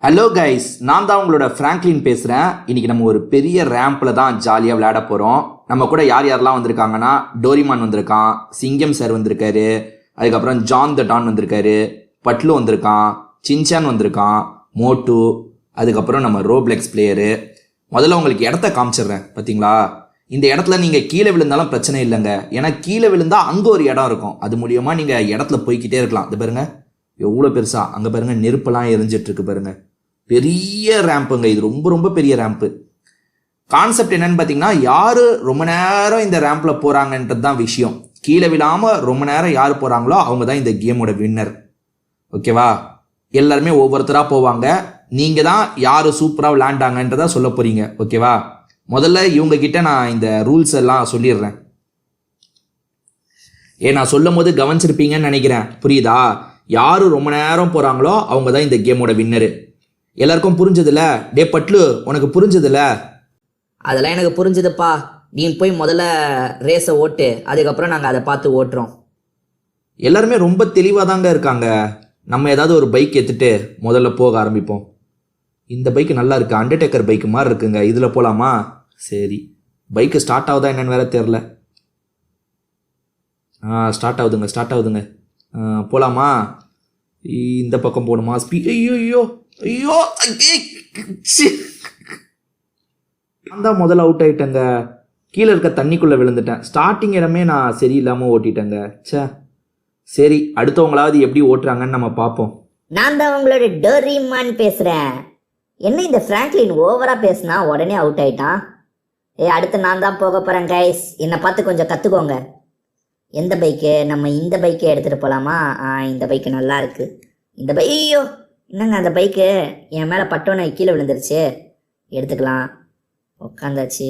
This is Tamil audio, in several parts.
ஹலோ கைஸ், நான் தான் உங்களோட ஃப்ராங்க்லின் பேசுகிறேன். இன்றைக்கி நம்ம ஒரு பெரிய ரேம்பில் தான் ஜாலியாக விளையாட போகிறோம். நம்ம கூட யார் யாரெல்லாம் வந்திருக்காங்கன்னா, டோரிமான் வந்திருக்கான், சிங்கம் சார் வந்திருக்காரு, அதுக்கப்புறம் ஜான் த டான் வந்திருக்காரு, பட்லு வந்திருக்கான், சின்சான் வந்திருக்கான், மோட்டு, அதுக்கப்புறம் நம்ம ரோப்ளெக்ஸ் பிளேயரு. முதல்ல உங்களுக்கு இடத்த காமிச்சிடுறேன். பார்த்தீங்களா, இந்த இடத்துல நீங்கள் கீழே விழுந்தாலும் பிரச்சனை இல்லைங்க. ஏன்னா கீழே விழுந்தால் அங்கே ஒரு இடம் இருக்கும், அது மூலியமாக நீங்கள் இடத்துல போய்கிட்டே இருக்கலாம். இது பாருங்கள் எவ்வளோ பெருசாக, அங்கே பாருங்கள் நெருப்பெல்லாம் எரிஞ்சிட்ருக்கு பாருங்கள். பெரிய ரேம்புங்க, இது ரொம்ப ரொம்ப பெரிய ரேம்ப்பு. கான்செப்ட் என்னன்னு பார்த்தீங்கன்னா, யார் ரொம்ப நேரம் இந்த ரேம்பில் போகிறாங்கன்றது தான் விஷயம். கீழே விழாமல் ரொம்ப நேரம் யார் போகிறாங்களோ அவங்க தான் இந்த கேமோட வின்னர். ஓகேவா? எல்லாருமே ஒவ்வொருத்தராக போவாங்க. நீங்கள் தான் யார் சூப்பராக விளையாண்டாங்கன்றதா சொல்ல போகிறீங்க. ஓகேவா? முதல்ல இவங்க கிட்ட நான் இந்த ரூல்ஸ் எல்லாம் சொல்லிடுறேன். நான் சொல்லும் போது கவனிச்சிருப்பீங்கன்னு நினைக்கிறேன். புரியுதா? யார் ரொம்ப நேரம் போகிறாங்களோ அவங்க தான் இந்த கேமோட வின்னரு. எல்லாருக்கும் புரிஞ்சதில்ல? டே பட்லு, உனக்கு புரிஞ்சதில்ல? அதெல்லாம் எனக்கு புரிஞ்சுதுப்பா. நீ போய் முதல்ல ரேஸை ஓட்டு, அதுக்கப்புறம் நாங்கள் அதை பார்த்து ஓட்டுறோம். எல்லாருமே ரொம்ப தெளிவாக தாங்க இருக்காங்க. நம்ம ஏதாவது ஒரு பைக் எடுத்துட்டு முதல்ல போக ஆரம்பிப்போம். இந்த பைக்கு நல்லா இருக்குது, அண்டர்டேக்கர் பைக்கு மாதிரி இருக்குங்க. இதில் போகலாமா? சரி, பைக்கு ஸ்டார்ட் ஆகுதா என்னன்னு வேற தெரில. ஸ்டார்ட் ஆகுதுங்க. போகலாமா? இந்த பக்கம் போகணுமா? ஐயோ ஐயோ, நான் தான் முதல்ல அவுட் ஆயிட்டேங்க. கீழே இருக்க தண்ணிக்குள்ளே விழுந்துட்டேன். ஸ்டார்டிங் இடமே நான் சரியில்லாமல் ஓட்டிட்டேங்க. சரி, அடுத்தவங்களாவது எப்படி ஓட்டுறாங்கன்னு நம்ம பார்ப்போம். நான் தான் உங்களோட டோரிமான் பேசுகிறேன். என்ன இந்த ஃப்ராங்க்லின் ஓவராக பேசுனா உடனே அவுட் ஆயிட்டான். அடுத்து நான் தான் போக போகிறேன் கைஸ். என்னை பார்த்து கொஞ்சம் கற்றுக்கோங்க. எந்த பைக்கு? நம்ம இந்த பைக்கை எடுத்துகிட்டு போகலாமா? இந்த பைக்கு நல்லா இருக்குது. இந்த ஐயோ, என்னங்க அந்த பைக்கு என் மேலே பட்டோன்னு கீழே விழுந்துருச்சு. எடுத்துக்கலாம். உட்காந்தாச்சு.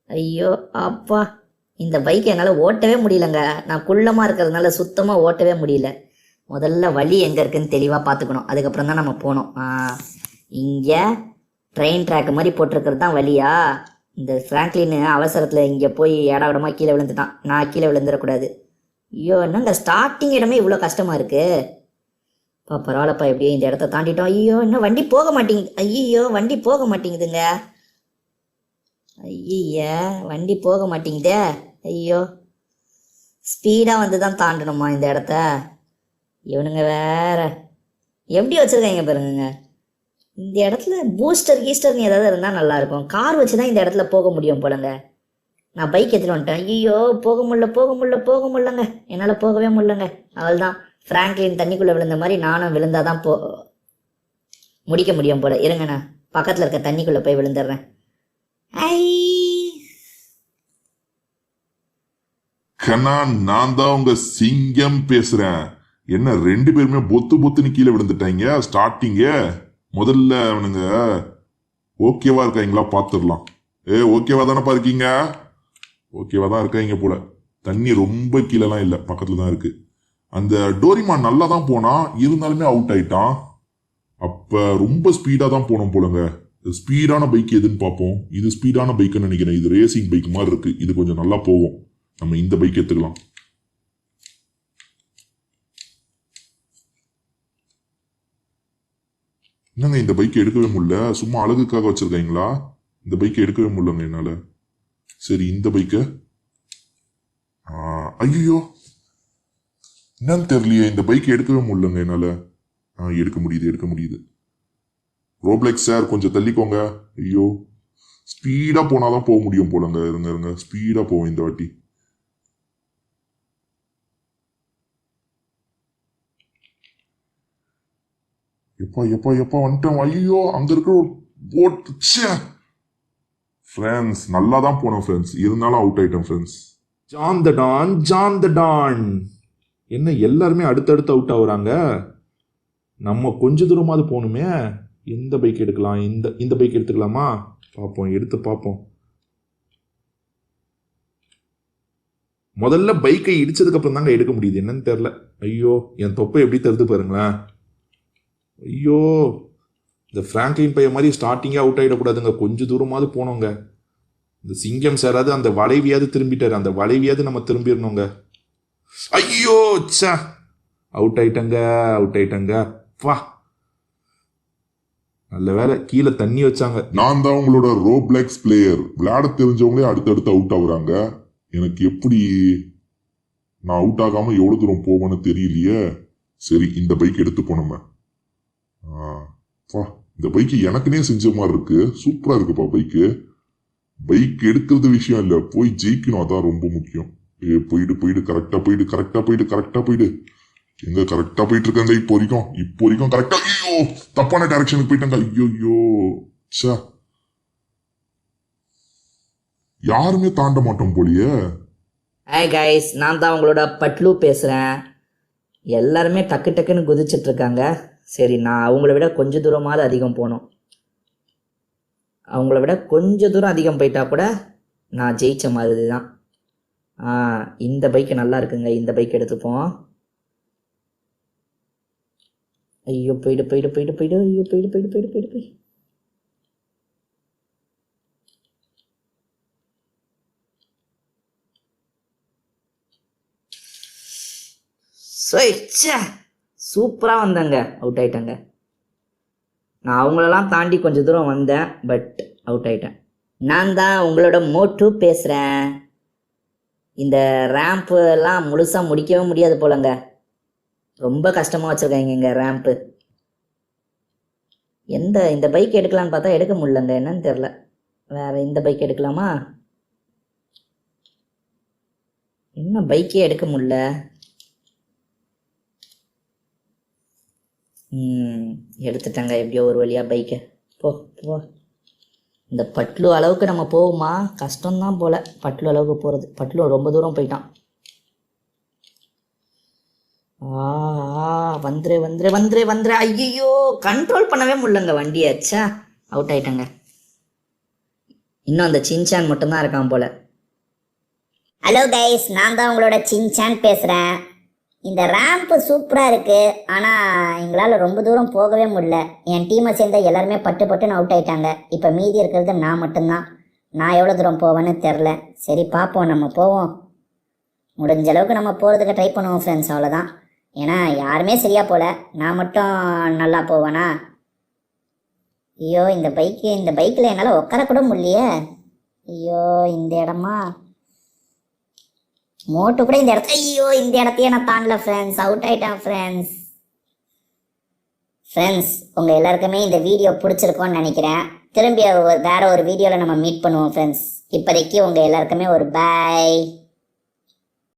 ஐயோ அப்பா, இந்த பைக்கை என்னால் ஓட்டவே முடியலங்க. நான் குள்ளமாக இருக்கிறதுனால சுத்தமாக ஓட்டவே முடியல. முதல்ல வழி எங்கே இருக்குதுன்னு தெளிவாக பார்த்துக்கணும், அதுக்கப்புறம் தான் நம்ம போகணும். இங்கே ட்ரெயின் ட்ராக் மாதிரி போட்டிருக்கிறது தான் வழியா? இந்த ஃப்ராங்க்லின் அவசரத்தில் இங்கே போய் இடமா கீழே விழுந்துட்டான். நான் கீழே விழுந்துடக்கூடாது. ஐயோ, என்னங்க ஸ்டார்டிங் இடமே இவ்வளோ கஷ்டமாக இருக்குது. பரவாயில்லப்பா, எப்படியோ இந்த இடத்த தாண்டிட்டோம். ஐயோ, இன்னும் வண்டி போக மாட்டேங்குதுங்க. வண்டி போக மாட்டேங்குதே. ஐயோ, ஸ்பீடாக வந்து தான் தாண்டணுமா இந்த இடத்த? இவனுங்க வேற எப்படி வச்சுருக்காங்க பாருங்க. இந்த இடத்துல கீஸ்டர்னு ஏதாவது இருந்தால் நல்லாயிருக்கும். கார் வச்சு தான் இந்த இடத்துல போக முடியும் போலங்க. நான் பைக் எடுத்துகிட்டு வந்துட்டேன். ஐயோ, போக முடியலங்க. என்னால் போகவே முடியலங்க. அவள் தான் ஃப்ராங்க்லின் தண்ணிக்குள்ளே விழுந்த மாதிரி நானும் விழுந்தாதான் முடிக்க முடியும் போல. இருங்க, நான் பக்கத்தில் இருக்க தண்ணிக்குள்ளே போய் விழுந்துடுறேன். நான் தான் உங்க சிங்கம் பேசுறேன். என்ன ரெண்டு பேருமே பொத்துன்னு கீழே விழுந்துட்டாங்க ஸ்டார்டிங்க. முதல்ல அவனுங்க ஓகேவா இருக்காங்களா பாத்துடலாம். ஓகேவா தானப்பா இருக்கீங்க? ஓகேவா தான் இருக்காங்க போல. தண்ணி ரொம்ப கீழெல்லாம் இல்லை, பக்கத்துல தான் இருக்கு. அந்த டோரிமான் நல்லா தான் போனா, இருந்தாலுமே அவுட் ஆயிட்டான். அப்ப ரொம்ப ஸ்பீடா தான் போனோம் போலங்க. ஸ்பீடான பைக் எதுன்னு பார்ப்போம். இது ஸ்பீடான பைக்குன்னு நினைக்கிறேன். இது ரேசிங் பைக் மாதிரி இருக்கு. இது கொஞ்சம் நல்லா போகும். நம்ம இந்த பைக் எடுத்துக்கலாம். என்னங்க இந்த பைக் எடுக்கவே முடியல? சும்மா அழகுக்காக வச்சிருக்காங்களா? இந்த பைக் எடுக்கவே முடியலங்க என்னால. சரி, இந்த பைக்க ஐயோ என்னன்னு தெரியலையே, இந்த பைக் எடுக்கவே முடியலங்க என்னால. எடுக்க முடியுது. ரோப்ளெக்ஸ் சார் கொஞ்சம் தள்ளிக்கோங்க. ஐயோ, ஸ்பீடா போனாதான் போக முடியும் போலங்க. இருங்க, ஸ்பீடா போவோம் இந்த வாட்டி. எப்பா வந்துட்டோம். ஐயோ, அங்க இருக்கிற ஃப்ரெண்ட்ஸ் நல்லா தான் போனோம் ஃப்ரெண்ட்ஸ், இருந்தாலும் அவுட் ஆயிட்டோம் ஃப்ரெண்ட்ஸ். ஜான் த டான். என்ன எல்லாருமே அடுத்தடுத்து அவுட் ஆகுறாங்க? நம்ம கொஞ்ச தூரமாவது போகணுமே. எந்த பைக் எடுக்கலாம்? இந்த பைக் எடுத்துக்கலாமா? எடுத்து பார்ப்போம். முதல்ல பைக்கை இடிச்சதுக்கு அப்புறம் தாங்க எடுக்க முடியுது. என்னன்னு தெரியல. ஐயோ, என் தொப்பை எப்படி தருது பாருங்களேன். ஐயோ, இந்த ஃப்ராங்க்லின் பையன் மாதிரி ஸ்டார்டிங்கே அவுட் ஆகிடக்கூடாதுங்க. கொஞ்சம் தூரமாவது போனோங்க. இந்த சிங்கம் சாராது அந்த வளைவியாவது திரும்பிட்டாரு. அந்த வளைவியாவது நம்ம திரும்பிடணுங்க. ஐயோ, அவுட் ஆயிட்டங்க. வா, நல்ல வேலை கீழே தண்ணி வச்சாங்க. நான் தான் உங்களோட ரோப்ளெக்ஸ் பிளேயர். விளையாட தெரிஞ்சவங்களே அடுத்தடுத்து அவுட் ஆகுறாங்க. எனக்கு எப்படி நான் அவுட் ஆகாம எவ்வளவு தூரம் போவேன்னு தெரியலையே. சரி, இந்த பைக் எடுத்து போனோம். இந்த பைக்கு எனக்குனே செஞ்ச மாதிரி இருக்கு. சூப்பரா இருக்குப்பா பைக்கு. பைக் எடுக்கிறது விஷயம் இல்ல, போய் ஜெயிக்கணும், அதான் ரொம்ப முக்கியம். போயிடு கரெக்டா போயிடு. எங்க கரெக்டா போயிட்டு இருக்காங்க இப்போ வரைக்கும் கரெக்டா. ஐயோ, தப்பான டைரக்ஷனுக்கு போயிட்டாங்க. ஐயோ சா, யாருமே தாண்ட மாட்டோம் போலியே. ஹாய் கைஸ், நான் தான் உங்களோட பட்லு பேசுகிறேன். எல்லாருமே டக்குன்னு குதிச்சிட்டு இருக்காங்க. சரி, நான் அவங்கள விட கொஞ்சம் தூரமாவது அதிகம் போகணும். அவங்கள விட கொஞ்சம் தூரம் அதிகம் போயிட்டா கூட நான் ஜெயிச்ச மாதிரி தான். இந்த பைக்கு நல்லா இருக்குங்க, இந்த பைக் எடுத்துப்போம். ஐயோ போயிடு. ஐயோ போயிடு. சூப்பராக வந்தாங்க, அவுட் ஆயிட்டாங்க. நான் அவங்களெல்லாம் தாண்டி கொஞ்சம் தூரம் வந்தேன், பட் அவுட் ஆயிட்டேன். நான் தான் உங்களோட மோட்டு பேசுகிறேன். இந்த ரேம்ப்பு எல்லாம் முழுசாக முடிக்கவே முடியாது போலங்க. ரொம்ப கஷ்டமாக வச்சுருக்காங்க இங்கே ரேம்ப்பு. இந்த பைக் எடுக்கலான்னு பார்த்தா எடுக்க முடியலங்க, என்னன்னு தெரில. வேறு இந்த பைக் எடுக்கலாமா? என்ன பைக்கே எடுக்க முடியல. எடுத்துட்டாங்க எப்படியோ ஒரு வழியாக பைக்கை. போ. இந்த பட்லு அளவுக்கு நம்ம போகுமா? கஷ்டம்தான் போல் பட்லு அளவுக்கு போகிறது. பட்லு ரொம்ப தூரம் போயிட்டான். வந்துரு. ஐயோ, கண்ட்ரோல் பண்ணவே முடியலங்க வண்டியாச்சா. அவுட் ஆயிட்டாங்க. இன்னும் அந்த சின்சான் மட்டும்தான் இருக்கான் போல. ஹலோ கைஸ், நான் தான் உங்களோட சின்சான் பேசுகிறேன். இந்த ரேம்ப்பு சூப்பராக இருக்குது, ஆனால் எங்களால் ரொம்ப தூரம் போகவே முடியல. என் டீமை சேர்ந்த எல்லாருமே பட்டுன்னு அவுட் ஆயிட்டாங்க. இப்போ மீதி இருக்கிறது நான் மட்டும்தான். நான் எவ்வளோ தூரம் போவேன்னு தெரில. சரி பார்ப்போம், நம்ம போவோம். முடிஞ்ச அளவுக்கு நம்ம போகிறதுக்கு ட்ரை பண்ணுவோம் ஃப்ரெண்ட்ஸ், அவ்வளோதான். ஏன்னா யாருமே சரியாக போகல, நான் மட்டும் நல்லா போவேனா? ஐயோ, இந்த பைக்கில் என்னால் உட்காரக்கூட முடியலையே. ஐயோ, இந்த இடமா மோட்டு கூட இந்த இடத்த. ஐயோ, இந்த இடத்தையே நான் தாண்டல ஃப்ரெண்ட்ஸ், அவுட் ஆயிட்டேன் ஃப்ரெண்ட்ஸ். உங்கள் எல்லாருக்குமே இந்த வீடியோ பிடிச்சிருக்கோன்னு நினைக்கிறேன். திரும்பி வேற ஒரு வீடியோவில் நம்ம மீட் பண்ணுவோம் ஃப்ரெண்ட்ஸ். இப்போதைக்கு உங்கள் எல்லாருக்குமே ஒரு பாய்.